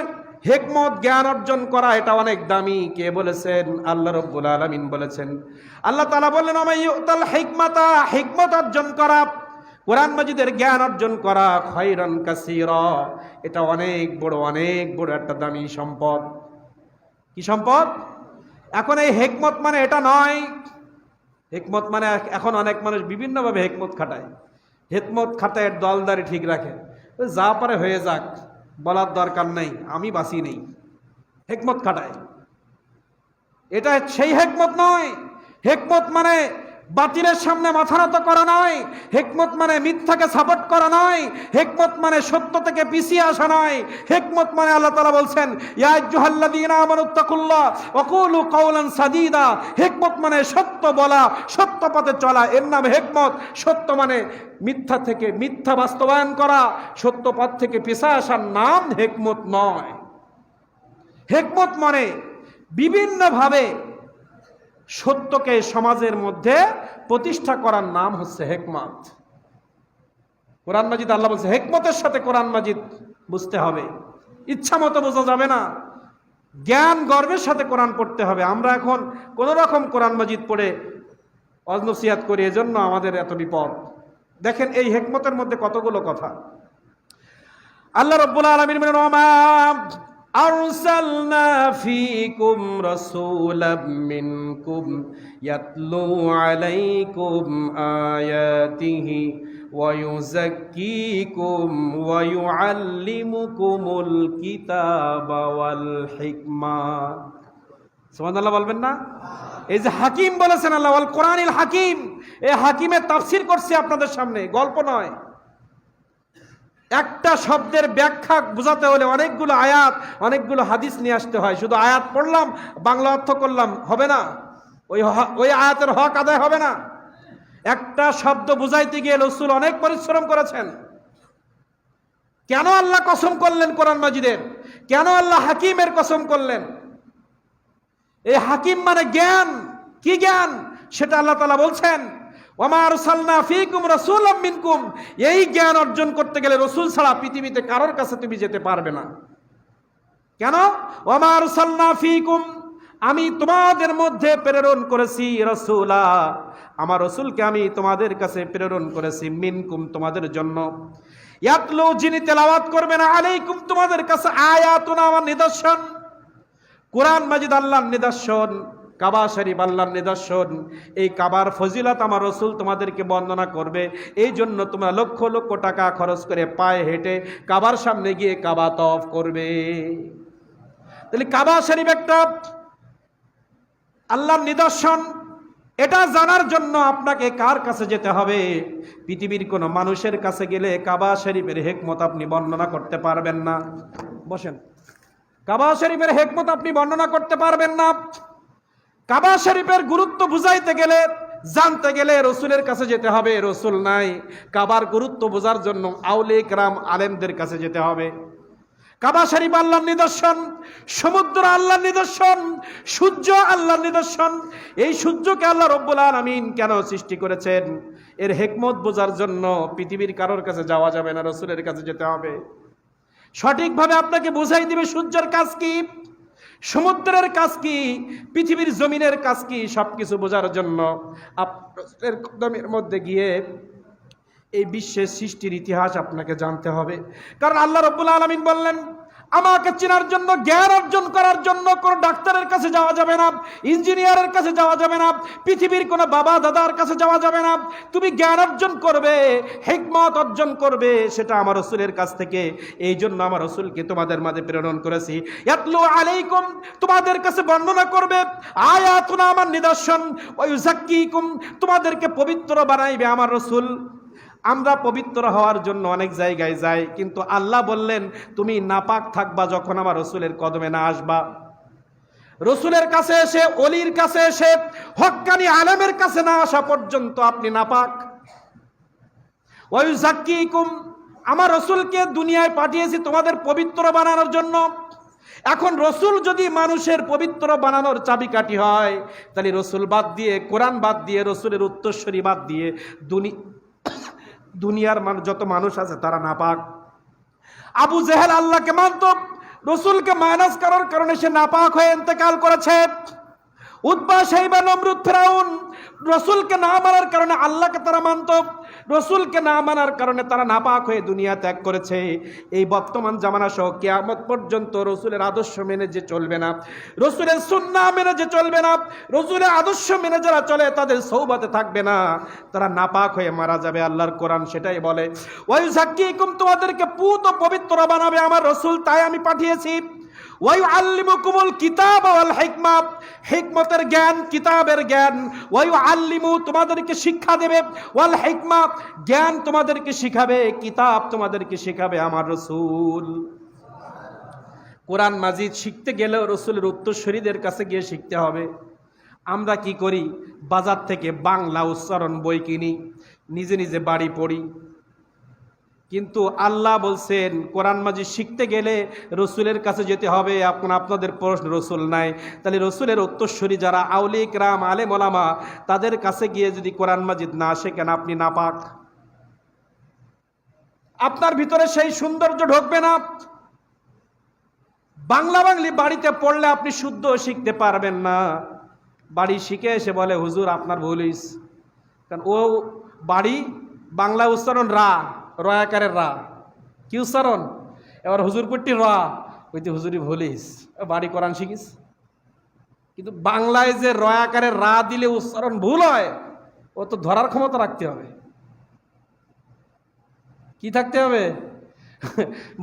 হিকমত, জ্ঞান অর্জন করা এটা অনেক দামি। কে বলেছেন? আল্লাহ রাব্বুল আলামিন বলেছেন। আল্লাহ তাআলা বললেন, ওয়া মান ইউতাল হিকমাতা, হিকমত অর্জন করা, কোরআন মাজিদের জ্ঞান অর্জন করা খায়রান কাসীরা, এটা অনেক বড় একটা দামি সম্পদ। কি সম্পদ? এখন এই হেকমত মানে এটা নয়। হেকমত মানে এখন অনেক মানুষ বিভিন্নভাবে হেকমত খাটায়। হেকমত খাটায় দলদারি ঠিক রাখে, যা পারে হয়ে যাক, বলার দরকার নেই, আমি বাঁচি নেই, হেকমত খাটায়। এটা সেই হেকমত নয়। হেকমত মানে বাতিলের সামনে মাথা নত করা নয়। হেকমত মানে মিথ্যাকে সাপোর্ট করা নয়। হেকমত মানে সত্য থেকে পিছিয়ে আসা নয়। হেকমত মানে আল্লাহ তাআলা বলছেন, ইয়া আইয়ুহাল্লাযীনা আমানুত্তাকুল্লাহ ওয়া কুলু কাওলান সাদীদা। হেকমত মানে সত্য বলা, সত্য পথে চলা, এর নাম হেকমত। সত্য মানে মিথ্যা থেকে মিথ্যা বাস্তবায়ন করা, সত্য পথ থেকে পিছিয়ে আসার নাম হেকমত নয়। হেকমত মানে বিভিন্নভাবে সত্যকে সমাজের মধ্যে প্রতিষ্ঠা করার নাম হচ্ছে হেকমত। কোরআন মাজিদ আল্লাহ বলছে হেকমতের সাথে কোরআন মাজিদ বুঝতে হবে, ইচ্ছা মতো বোঝা যাবে না, জ্ঞান গর্বের সাথে কোরআন পড়তে হবে। আমরা এখন কোন রকম কোরআন মাজিদ পড়ে অজনসিয়াত করি, এজন্য আমাদের এত বিপদ। দেখেন এই হেকমতের মধ্যে কতগুলো কথা। আল্লাহ রাব্বুল আলামিন বলেন, ওমা আরসালনা ফীকুম রাসূলাম মিনকুম ইয়াতলু আলাইকুম আয়াতিহি ওয়া ইউযাক্কিকুম ওয়া ইউআল্লিমুকুমুল কিতাবা ওয়াল হিকমা। সুবহানাল্লাহ বলবেন না? এই যে হাকিম বলেছেন আল্লাহ, ওয়াল কোরআনিল হাকিম, এই হাকিমের তাফসীর করছি আপনাদের সামনে, গল্প নয়। একটা শব্দের ব্যাখ্যা বোঝাতে হলে অনেকগুলো আয়াত, অনেকগুলো হাদিস নিয়ে আসতে হয়। শুধু আয়াত পড়লাম, বাংলা অর্থ করলাম হবে না, ওই আয়াতের হক আদায় হবে না। একটা শব্দ বুঝাইতে গিয়ে রাসূল অনেক পরিশ্রম করেছেন। কেন আল্লাহ কসম করলেন কোরআন মাজিদের? কেন আল্লাহ হাকিমের কসম করলেন? এই হাকিম মানে জ্ঞান। কি জ্ঞান? সেটা আল্লাহ তাআলা বলছেন, ওমা আরসালনা ফীকুম রাসূলাম মিনকুম। এই জ্ঞান অর্জন করতে গেলে রাসূল ছাড়া পৃথিবীতে কারোর কাছে তুমি যেতে পারবে না। কেন? ওমা আরসালনা ফীকুম, আমি তোমাদের মধ্যে প্রেরণ করেছি রাসূলা, আমার রাসূলকে আমি তোমাদের কাছে প্রেরণ করেছি, মিনকুম তোমাদের জন্য, ইয়াতলু যিনি তেলাওয়াত করবেন, আলাইকুম তোমাদের কাছে, আয়াতুনা আমার নিদর্শন। কোরআন মাজিদ আল্লাহর নিদর্শন, কাবা শরীফ আল্লাহর নিদর্শন। এই কাবার ফজিলত আমার রাসূল তোমাদেরকে বর্ণনা করবে। এই জন্য তোমরা লক্ষ লক্ষ টাকা খরচ করে পায়ে হেঁটে কাবার সামনে গিয়ে কাবা তওয়াফ করবে। তাহলে কাবা শরীফ একটা আল্লাহর নিদর্শন। এটা জানার জন্য আপনাকে কার কাছে যেতে হবে? পৃথিবীর কোনো মানুষের কাছে গেলে কাবা শরীফের হিকমত আপনি বর্ণনা করতে পারবেন না। বসেন। কাবা শরীফের হিকমত আপনি বর্ণনা করতে পারবেন না। কাবা শরীফের গুরুত্ব বুঝাইতে গেলে, জানতে গেলে রাসূলের কাছে যেতে হবে। রাসূল নাই, কাবার গুরুত্ব বোঝার জন্য আউলিয়া কিরাম আলেমদের কাছে যেতে হবে। কাবা শরীফ আল্লাহর নিদর্শন, সমুদ্র আল্লাহর নিদর্শন, সূর্য আল্লাহর নিদর্শন। এই সূর্যকে আল্লাহ রাব্বুল আলামিন কেন সৃষ্টি করেছেন? এর হিকমত বোঝার জন্য পৃথিবীর কারোর কাছে যাওয়া যাবে না, রাসূলের কাছে যেতে হবে। সঠিকভাবে আপনাকে বুঝাই দিবে সূর্যের কাজ কি, সমুদ্রের কাজ কি, পৃথিবীর জমিনের কাজ কি। সবকিছু বোঝার জন্য আপনার কদমের মধ্যে গিয়ে এই বিশ্বের সৃষ্টির ইতিহাস আপনাকে জানতে হবে। কারণ আল্লাহ রাব্বুল আলামিন বললেন, আমাকে চেনার জন্য, জ্ঞান অর্জন করার জন্য কোনো ডাক্তারের কাছে যাওয়া যাবে না, ইঞ্জিনিয়ারের কাছে যাওয়া যাবে না, পৃথিবীর কোনো বাবা দাদার কাছে যাওয়া যাবে না। তুমি জ্ঞান অর্জন করবে, হিকমত অর্জন করবে, সেটা আমার রাসূলের কাছ থেকে। এই জন্য আমার রাসূলকে তোমাদের মাঝে প্রেরণ করেছি। ইয়াতলু আলাইকুম, তোমাদের কাছে বর্ণনা করবে, আয়াতুনা আমার নিদর্শন, ওয়া ইউযাক্কিকুম, তোমাদেরকে পবিত্র বানাইবে আমার রাসূল। আমরা পবিত্র হওয়ার জন্য অনেক জায়গায় যাই, কিন্তু আল্লাহ বললেন তুমি নাপাক থাকবা যখন আমার রাসূলের কদমে না আসবা। রাসূলের কাছে এসে, ওলির কাছে এসে, হক্কানি আলেমের কাছে না আসা পর্যন্ত আপনি নাপাক। ওয়া ইউযাক্কিকুম, আমার রাসূলকে দুনিয়ায় পাঠিয়েছি তোমাদের পবিত্র বানানোর জন্য। এখন রাসূল যদি মানুষের পবিত্র বানানোর চাবিকাঠি হয়, তাহলে রাসূল বাদ দিয়ে, কোরআন বাদ দিয়ে, রাসূলের উত্তরসূরি বাদ দিয়ে দুনিয়ার যত মানুষ আছে তারা নাপাক। আবু জেহেল আল্লাহকে মানত, রাসূলকে মাইনাস করার কারণে সে নাপাক হয়ে ইন্তেকাল করেছে। উতবা, শাইবা, নমরুদ, ফিরাউন রসুলকে না মানার কারণে আল্লাহকে তারা মানত, রসুলকে না মানার কারণে তারা নাপাক হয়ে দুনিয়া ত্যাগ করেছে। এই বর্তমান জামানা সহ কিয়ামত পর্যন্ত রসুলের আদর্শ মেনে যে চলবে না, রসুলের সুন্নাহ মেনে যে চলবে না, রসুলের আদর্শ মেনে যারা চলে তাদের সৌবতে থাকবে না, তারা নাপাক হয়ে মারা যাবে। আল্লাহর কোরআন সেটাই বলে, ওয়ায়ুযাক্কিকুম, তোমাদেরকে পুত ও পবিত্র বানাবে আমার রসুল, তাই আমি পাঠিয়েছি। ওয়ায়ুআল্লিমুকুমুল কিতাব ওয়াল হিকমা, হিকমতের জ্ঞান, কিতাবের জ্ঞান। ওয়ায়ুআল্লিমু, তোমাদেরকে শিক্ষা দেবে, ওয়াল হিকমা, জ্ঞান তোমাদেরকে শিখাবে, কিতাব তোমাদেরকে শিখাবে আমার রসুল। কোরআন মাজিদ শিখতে গেলেও রসুলের উত্তরসূরিদের কাছে গিয়ে শিখতে হবে। আমরা কি করি? বাজার থেকে বাংলা উচ্চারণ বই কিনি, নিজে নিজে বাড়ি পড়ি। কিন্তু আল্লাহ বলছেন কোরআন মাজিদ শিখতে গেলে রসুলের কাছে যেতে হবে। আপনাদের প্রশ্ন, রসুল নাই, তাহলে রসুলের উত্তরসূরি যারা আউলিয়া কিরাম, আলেম ওলামা, তাদের কাছে গিয়ে যদি কোরআন মাজিদ না শেখেন, আপনি নাপাক। আপনার ভিতরে সেই সৌন্দর্য ঢুকবে না। বাংলা বাংলি বাড়িতে পড়লে আপনি শুদ্ধ শিখতে পারবেন না। বাড়ি শিখে এসে বলে হুজুর আপনার ভুল হইছে, কারণ ও বাড়ি বাংলা উচ্চারণ রয়াকারের রা, কি উচ্চারণ? এবার হুজুর পট্টি রা, ওইতে হুজুরি ভুলিস, বাড়ি কোরআন শিখিস। কিন্তু বাংলায় যে রয়াকারের রা দিলে উচ্চারণ ভুল হয়, ও তো ধরার ক্ষমতা রাখতে হবে। কি থাকতে হবে?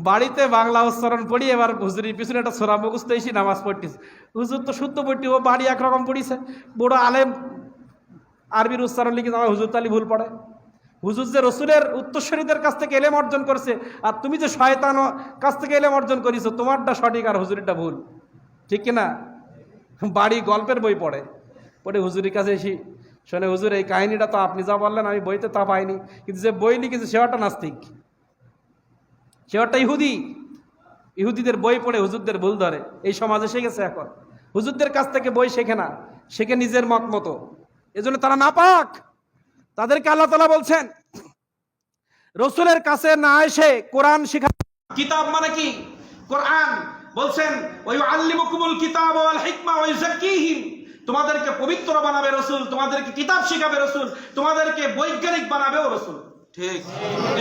বাড়িতে বাংলা উচ্চারণ পড়ি, এবার হুজুরির পিছনে একটা সোরা মুখস্থ এসে নামাজ পড়তিস। হুজুর তো শুদ্ধ পড়তি, ও বাড়ি একরকম পড়িছে। বড় আলেম আরবির উচ্চারণ লিখে আমার হুজুর তালি ভুল পড়ে। হুজুর যে রসুলের উত্তরসূরিদের কাছ থেকে এলেম অর্জন করছে, আর তুমি যে শয়তান কাছ থেকে এলেম অর্জন করিছো, তোমারটা সঠিক আর হুজুরিটা ভুল, ঠিক কিনা? বাড়ি গল্পের বই পড়ে, হুজুরির কাছে এসে শোনে, হুজুর এই কাহিনীটা তো আপনি যা বললেন আমি বইতে তা পাইনি, কিন্তু যে বই লিখেছে সেটা নাস্তিক, সেটা ইহুদিদের বই পড়ে হুজুরদের ভুল ধরে। এই সমাজে শিখেছে এখন, হুজুরদের কাছ থেকে বই শেখে না, শেখে নিজের মত মতো। এজন্য তারা নাপাক। তাদেরকে আল্লাহ তাআলা বলছেন রসুলের কাছে না এসে কোরআন শিখা। কিতাব মানে কি? কোরআন। বলছেন ওয়ায়ুআল্লিমুকুমুল কিতাব ওয়াল হিকমা ওয়ায়ুযাক্কিহিম, তোমাদেরকে পবিত্র বানাবে রসুল, তোমাদেরকে কিতাব শিখাবে রসুল, তোমাদেরকে বৈজ্ঞানিক বানাবেও রসুল। ঠিক।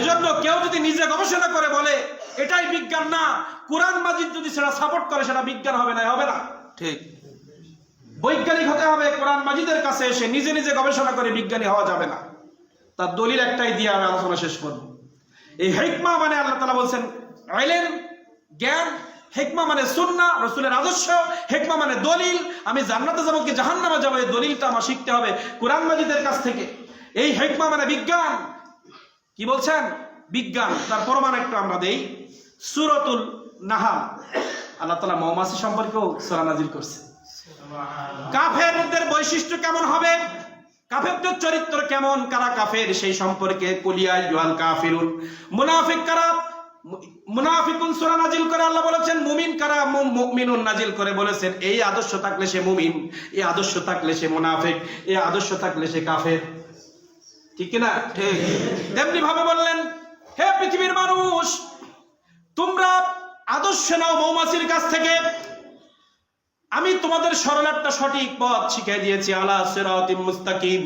এজন্য কেউ যদি নিজে গবেষণা করে বলে এটাই বিজ্ঞান না, কোরআন মাজিদ যদি সেটা সাপোর্ট করে, সেটা বিজ্ঞান হবে না, হবে না। ঠিক। বৈজ্ঞানিক হতে হবে। কোরআন মাজিদের কাছে এসে নিজে নিজে গবেষণা করে বিজ্ঞানী হওয়া যাবে না। তার দলিল একটাই দিয়ে আমি আলোচনা শেষ করব। এই হিকমা মানে আল্লাহ তাআলা বলছেন ইলম, জ্ঞান। হিকমা মানে সুন্নাহ, রাসূলের আদর্শ। হিকমা মানে দলিল। আমি জান্নাতে যাব কি জাহান্নামে যাব, এই দলিলটা আমার শিখতে হবে কোরআন মাজিদের কাছ থেকে। এই হিকমা মানে বিজ্ঞান। কি বলছেন? বিজ্ঞান। তার প্রমাণ একটু আমরা দেই। সূরাতুল নাহাল, আল্লাহ তাআলা মৌমাছি সম্পর্কেও সূরা নাজিল করছে। কাফেরদের বৈশিষ্ট্য কেমন হবে, কাফেরদের চরিত্র কেমন, কারা কাফের সেই সম্পর্কে কুলিয়া আইয়ুহাল কাফিরুন, মুনাফিক কারা, মুনাফিকুন সূরা নাজিল করে আল্লাহ বলেছেন। মুমিন কারা, মুমিনুন নাজিল করে বলেছেন। এই আদর্শ থাকলে সে মুমিন, এই আদর্শ থাকলে সে মুনাফিক, এই আদর্শ থাকলে সে কাফের, ঠিক কি না? ঠিক। তেমনি ভাবে বললেন হে পৃথিবীর মানুষ, তোমরা আদর্শ নাও মৌমাছির কাছ থেকে। আমি তোমাদের সরল একটা সঠিক পথ শিখিয়ে দিয়েছি, আলা সিরাতিম মুস্তাকিম।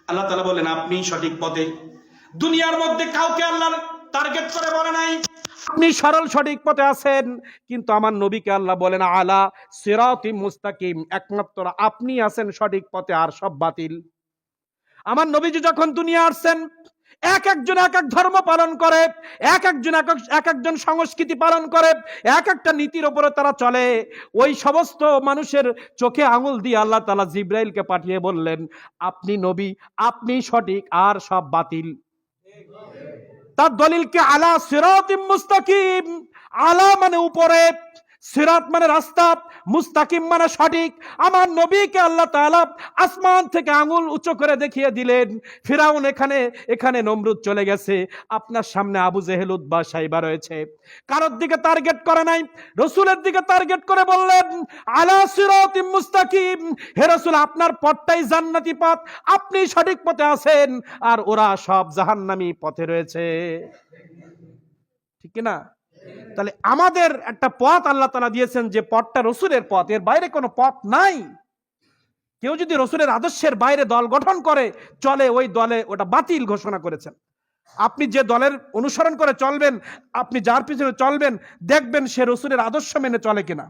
আল্লাহ তাআলা বলেন আপনি সঠিক পথে। দুনিয়ার মধ্যে কাউকে আল্লাহ টার্গেট করে বলে নাই আপনি সরল সঠিক পথে আছেন, কিন্তু আমার নবীকে আল্লাহ বলেন আলা সিরাতিম মুস্তাকিম, একমাত্র আপনি আছেন সঠিক পথে, আর সব বাতিল। আমার নবীজি যখন দুনিয়া আসছেন, এক একজন এক এক ধর্ম পালন করে, এক একজন সংস্কৃতি পালন করে, এক একটা নীতির উপরে তারা চলে। ওই সমস্ত মানুষের চোখে আঙুল দিয়ে আল্লাহ তাআলা জিবরাইলকে পাঠিয়ে বললেন আপনি নবী, আপনি সঠিক, আর সব বাতিল। তার দলিলকে আলা সিরাতিম মুস্তাকিম। আলা মানে উপরে, সিরাত মানে রাস্তা, মুস্তাকিম মানে সঠিক। আমার নবীকে আল্লাহ তাআলা আসমান থেকে আঙুল উঁচু করে দেখিয়ে দিলেন, ফিরাউন এখানে নমরুদ চলে গেছে, আপনার সামনে আবু জেহেল, উতবা, শাইবা রয়েছে। কারোর দিকে টার্গেট করে নাই, রাসূলের দিকে টার্গেট করে বললেন আলা সিরাতিম মুস্তাকিম, হে রাসূল আপনার পথটাই জান্নাতি পথ, আপনি সঠিক পথে আছেন, আর ওরা সব জাহান্নামী পথে রয়েছে, ঠিক না? তাহলে আমাদের একটা পথ আল্লাহ তাআলা দিয়েছেন, যে পথটা রাসূলের পথ, এর বাইরে কোনো পথ নাই। কেউ যদি রসুলের আদর্শের বাইরে দল গঠন করে চলে, ওই দলে ওটা বাতিল ঘোষণা করেছেন। আপনি যে দলের অনুসরণ করে চলবেন, আপনি যার পিছনে চলবেন, দেখবেন সে রসুলের আদর্শ মেনে চলে কিনা।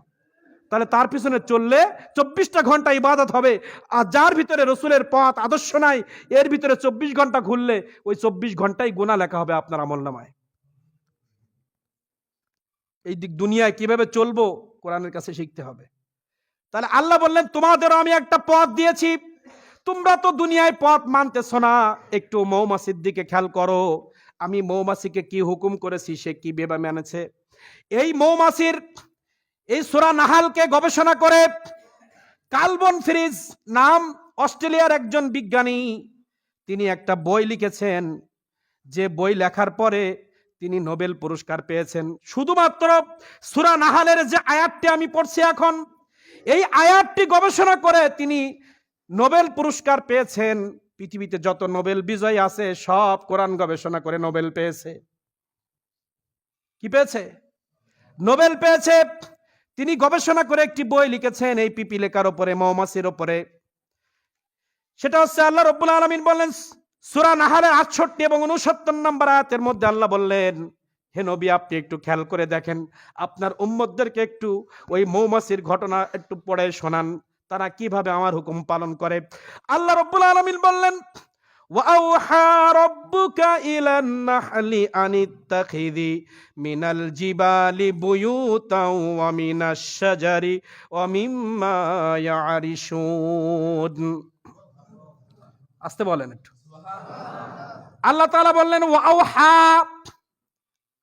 তাহলে তার পিছনে চললে 24টা ঘন্টা ইবাদত হবে। আর যার ভিতরে রসুলের পথ আদর্শ নাই, এর ভিতরে 24 ঘন্টা ঘুরলে ওই 24 ঘন্টাই গুনাহ লেখা হবে আপনার আমলনামায়। এই দিক দুনিয়ায় কিভাবে চলবো কোরআনের কাছে শিখতে হবে। তাহলে আল্লাহ বললেন, তোমাদেরও আমি একটা পথ দিয়েছি, তোমরা তো দুনিয়ায় পথ মানতেছ না, একটু মৌমাছির দিকে খেয়াল করো। আমি মৌমাছিকে কি হুকুম করেছি, সে কি কিভাবে মেনেছে। এই মৌমাছির এই সূরা নাহালকে গবেষণা করে কার্বন ফ্রিজ নাম অস্ট্রেলিয়ার একজন বিজ্ঞানী, তিনি একটা বই লিখেছেন, যে বই লেখার পরে তিনি নোবেল পুরস্কার পেয়েছেন। শুধুমাত্র সূরা নাহালের যে আয়াতটি আমি পড়ছি এখন, এই আয়াতটি গবেষণা করে তিনি নোবেল পুরস্কার পেয়েছেন। পৃথিবীতে যত নোবেল বিজয়ী আছে সব কোরআন গবেষণা করে নোবেল পেয়েছে। কি পেয়েছে? নোবেল পেয়েছে। তিনি গবেষণা করে একটি বই লিখেছেন এই পিপিলিকার উপরে, মৌমাছির উপরে। সেটা হচ্ছে আল্লাহ রাব্বুল আলামিন বললেন সূরা নাহালের 68 এবং 69 নম্বর আয়াতের মধ্যে আল্লাহ বললেন, হে নবী আপনি একটু খেয়াল করে দেখেন, আপনার উম্মতদেরকে একটু ওই মৌমাছির ঘটনা একটু পড়ে শোনান, তারা কিভাবে আমার হুকুম পালন করে। আল্লাহ রাব্বুল আলামিন বললেন, ওয়াআউহা রাব্বুকা ইলান নাহলি আনিত্তাখিযি মিনাল জিবালি বুয়ুতাও ওয়া মিনাশ শাজারি ওয়া মিম্মা ইয়ারিশুন। আস্তে বলেন একটু। আল্লাহ তাআলা বললেন, ওয়াআউহা,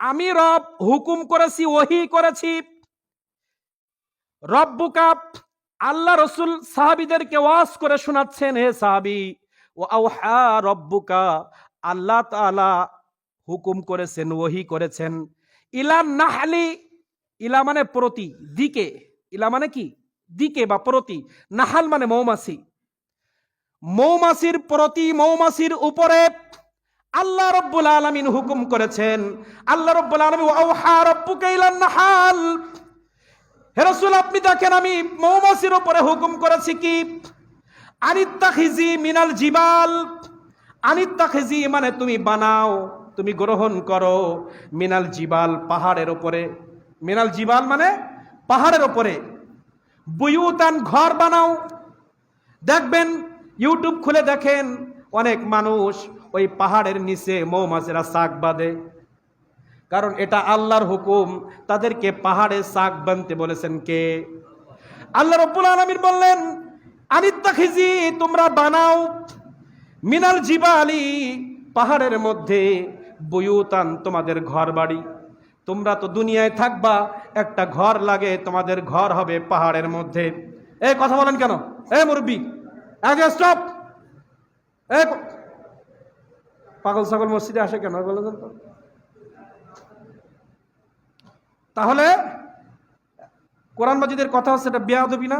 আমি রব হুকুম করেছি, ওহী করেছি। রব্বুকা, আল্লাহ রাসূল সাহাবীদেরকে ওয়াজ করে শোনাচ্ছেন, হে সাহাবী, ওয়াআউহা রব্বুকা, আল্লাহ তাআলা হুকুম করেছেন, ওহী করেছেন। ইলান নাহলি, ইলা মানে প্রতি, দিকে, ইলা মানে কি? দিকে বা প্রতি। নাহাল মানে মৌমাছি। মৌমাছির প্রতি, মৌমাছির উপরে আল্লাহ রাব্বুল আলামিন হুকুম করেছেন। আল্লাহ রাব্বুল আলামিন, ওয়াআউহা রাব্বুকা ইলান নাহাল, হে রাসূল আপনি দেখেন আমি মৌমাছির উপরে হুকুম করেছি কি, আনিত্তাখিজি মিনাল জিবাল। আনিত্তাখিজি মানে তুমি বানাও, তুমি গ্রহণ করো, মিনাল জিবাল পাহাড়ের উপরে। মিনাল জিবাল মানে পাহাড়ের উপরে। বুয়ুতান ঘর বানাও। দেখবেন ইউটিউব খুলে দেখেন অনেক মানুষ ওই পাহাড়ের নিচে মৌমাছিরা শাক বাঁধে, কারণ এটা আল্লাহর হুকুম। তাদেরকে পাহাড়ে শাক বাঁধতে বলেছেন কে? আল্লাহ রাব্বুল আলামিন বললেন, আনিত্তাখিজি তোমরা বানাও, মিনাল জিবালি পাহাড়ের মধ্যে, বুয়ুতান তোমাদের ঘর বাড়ি। তোমরা তো দুনিয়ায় থাকবা, একটা ঘর লাগে, তোমাদের ঘর হবে পাহাড়ের মধ্যে। এই কথা বলেন কেন? এই মুরব্বি, আগে স্টপ। এই পাগল ছাগল মসজিদে আসে কেন বলেন তো? তাহলে কোরআন মাজিদের কথা হচ্ছে এটা বেয়াদবি না?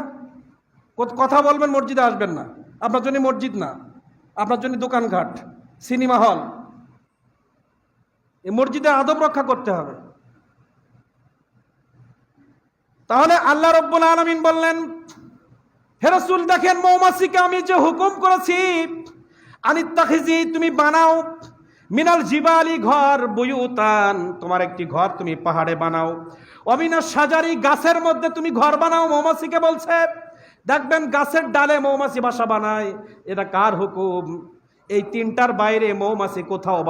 কথা বলবেন, মসজিদে আসবেন না। আপনার জন্য মসজিদ না, আপনার জন্য দোকানঘাট, সিনেমা হল। এই মসজিদে আদব রক্ষা করতে হবে। তাহলে আল্লাহ রাব্বুল আলামিন বললেন, হে রাসূল দেখেন মৌমাছিকে আমি যে হুকুম করেছি, আনিত্তাখিজি তুমি বানাও, মিনাল জিবালি ঘর, বুয়ুতান তোমার একটি ঘর তুমি পাহাড়ে বানাও, অমিনাশ শাজারি গাছের মধ্যে তুমি ঘর বানাও। মৌমাছিকে বলছে, দেখবেন গাছের ডালে মৌমাছি বাসা বানায়, এটা কার হুকুম? এই তিনটার বাইরে মৌমাছি কোথাও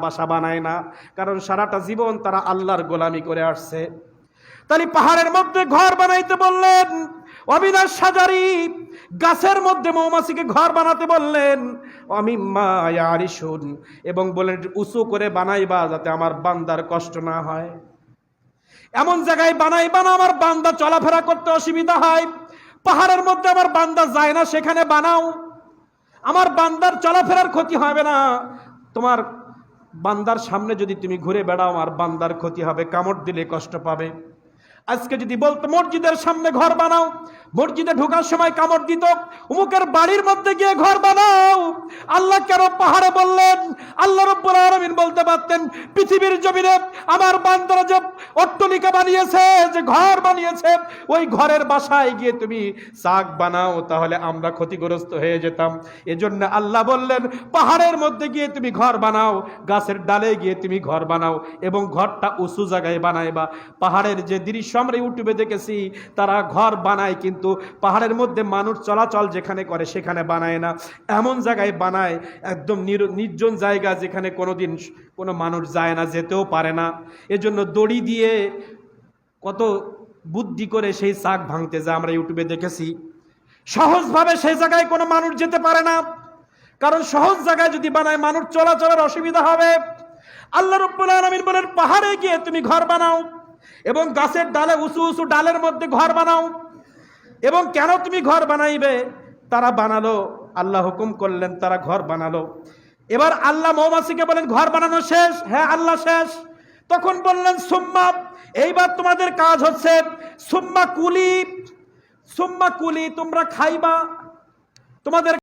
বাসা বানায় না, কারণ সারাটা জীবন তারা আল্লাহর গোলামি করে আসছে। তাহলে পাহাড়ের মধ্যে ঘর বানাইতে বললেন, অমিনাশ শাজারি গাছের মধ্যে মৌমাছিকে ঘর বানাতে বললেন, অমিম্মা ইয়ারিশুন এবং বলেন উঁচু করে বানাইবা যাতে আমার বান্দার কষ্ট না হয়। এমন জায়গায় বানাইবা না আমার বান্দা চলাফেরা করতে অসুবিধা হয়। পাহাড়ের মধ্যে আমার বান্দা যায় না, সেখানে বানাও, আমার বান্দার চলাফেরার ক্ষতি হবে না। তোমার বান্দার সামনে যদি তুমি ঘুরে বেড়াও আমার বান্দার ক্ষতি হবে, কামড় দিলে কষ্ট পাবে। আজকে যদি বলতো মসজিদের সামনে ঘর বানাও, মসজিদে ঢোকার সময় কামড় দিত, অমুকের বাড়ির মধ্যে গিয়ে ঘর বানাও। আল্লাহ কেন পাহাড়ে বললেন? আল্লাহ রাব্বুল আলামিন বলতে পারতেন পৃথিবীর জমিনে আমার বান্দারা যে অট্টালিকা বানিয়েছে, যে ঘর বানিয়েছে, ওই ঘরের বাসায় গিয়ে তুমি চাক বানাও, তাহলে আমরা ক্ষতিগ্রস্ত হয়ে যেতাম। এজন্য আল্লাহ বললেন পাহাড়ের মধ্যে গিয়ে তুমি ঘর বানাও, গাছের ডালে গিয়ে তুমি ঘর বানাও, এবং ঘরটা উঁচু জায়গায় বানাইবা। পাহাড়ের যে দৃশ্য আমরা ইউটিউবে দেখেছি, তারা ঘর বানায় কিন্তু পাহাড়ের মধ্যে মানুষ চলাচল যেখানে করে সেখানে বানায় না, এমন জায়গায় বানায় একদম নির্জন জায়গা, যেখানে কোনোদিন কোনো মানুষ যায় না, যেতেও পারে না। এজন্য দড়ি দিয়ে কত বুদ্ধি করে সেই চাক ভাঙতে যায়, আমরা ইউটিউবে দেখেছি। সহজভাবে সেই জায়গায় কোনো মানুষ যেতে পারে না, কারণ সহজ জায়গায় যদি বানায় মানুষ চলাচলের অসুবিধা হবে। আল্লাহ রাব্বুল আলামিন বলেন পাহাড়ে গিয়ে তুমি ঘর বানাও, এবং গাছের ডালে উঁচু উঁচু ডালের মধ্যে ঘর বানাও। এবং কেন তুমি ঘর বানাইবে? তারা বানালো, আল্লাহ হুকুম করলেন, তারা ঘর বানালো। এবার আল্লাহ মৌমাছিকে বলেন ঘর বানানো শেষ? হ্যাঁ আল্লাহ শেষ। তখন বললেন সুম্মা, এইবার তোমাদের কাজ হচ্ছে সুম্মা কুলি, তোমরা খাইবা, তোমাদের